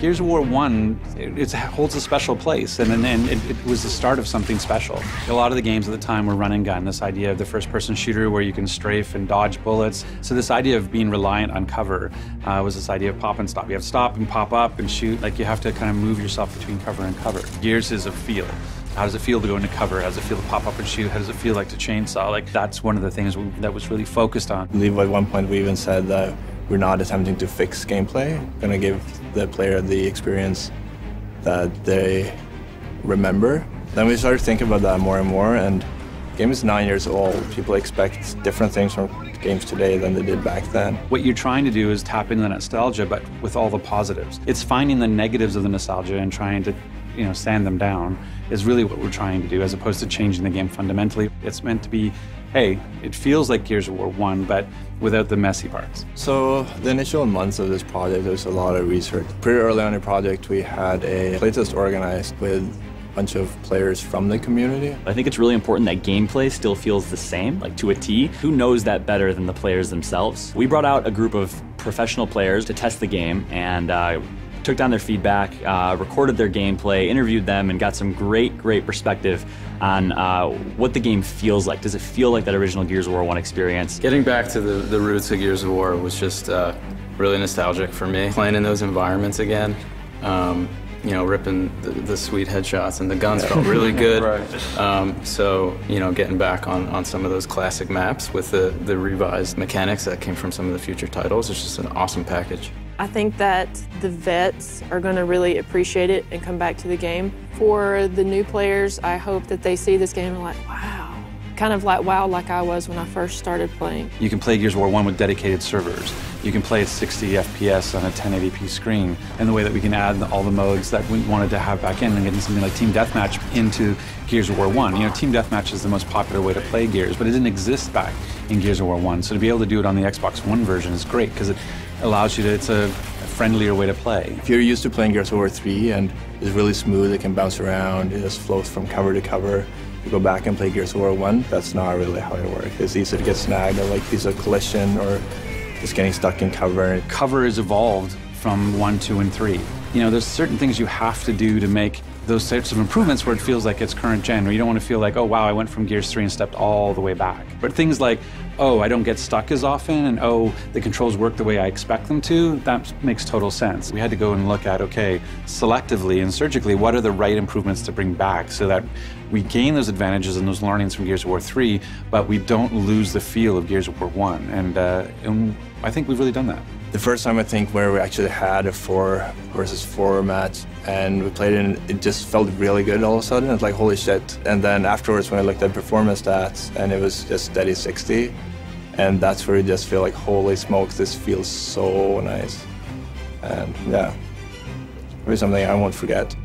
Gears of War 1, it holds a special place, and it was the start of something special. A lot of the games at the time were run and gun, this idea of the first-person shooter where you can strafe and dodge bullets. So this idea of being reliant on cover was this idea of pop and stop. You have to stop and pop up and shoot, like you have to kind of move yourself between cover and cover. Gears is a feel. How does it feel to go into cover? How does it feel to pop up and shoot? How does it feel like to chainsaw? Like, that's one of the things that was really focused on. I believe at one point we even said that we're not attempting to fix gameplay. We're going to give the player the experience that they remember. Then we started thinking about that more and more, and the game is 9 years old. People expect different things from games today than they did back then. What you're trying to do is tap into the nostalgia, but with all the positives. It's finding the negatives of the nostalgia and trying to sand them down is really what we're trying to do, as opposed to changing the game fundamentally. It's meant to be, hey, it feels like Gears of War 1, but without the messy parts. So the initial months of this project, there was a lot of research. Pretty early on in the project, we had a playtest organized with a bunch of players from the community. I think it's really important that gameplay still feels the same, like to a T. Who knows that better than the players themselves? We brought out a group of professional players to test the game, and took down their feedback, recorded their gameplay, interviewed them, and got some great perspective on what the game feels like. Does it feel like that original Gears of War 1 experience? Getting back to the roots of Gears of War was just really nostalgic for me. Playing in those environments again, ripping the sweet headshots and the guns felt really good. Right. So, getting back on some of those classic maps with the revised mechanics that came from some of the future titles is just an awesome package. I think that the vets are going to really appreciate it and come back to the game. For the new players, I hope that they see this game and like, wow. Kind of like wow, like I was when I first started playing. You can play Gears of War 1 with dedicated servers. You can play at 60 FPS on a 1080p screen. And the way that we can add all the modes that we wanted to have back in and getting something like Team Deathmatch into Gears of War 1. Team Deathmatch is the most popular way to play Gears, but it didn't exist back in Gears of War 1. So to be able to do it on the Xbox One version is great because it allows you to, it's a friendlier way to play. If you're used to playing Gears of War 3 and it's really smooth, it can bounce around, it just floats from cover to cover. You go back and play Gears of War 1, that's not really how it works. It's easy to get snagged or like piece of collision or just getting stuck in cover. Cover is evolved from 1, 2, and 3. There's certain things you have to do to make those types of improvements where it feels like it's current gen, where you don't want to feel like, oh wow, I went from Gears 3 and stepped all the way back. But things like, oh, I don't get stuck as often, and oh, the controls work the way I expect them to, that makes total sense. We had to go and look at, okay, selectively and surgically, what are the right improvements to bring back so that we gain those advantages and those learnings from Gears of War 3, but we don't lose the feel of Gears of War 1. And I think we've really done that. The first time I think where we actually had a 4 versus 4 match and we played it and it just felt really good all of a sudden. It's like, holy shit. And then afterwards when I looked at performance stats and it was just steady 60, and that's where you just feel like, holy smokes, this feels so nice. And yeah, it'll be something I won't forget.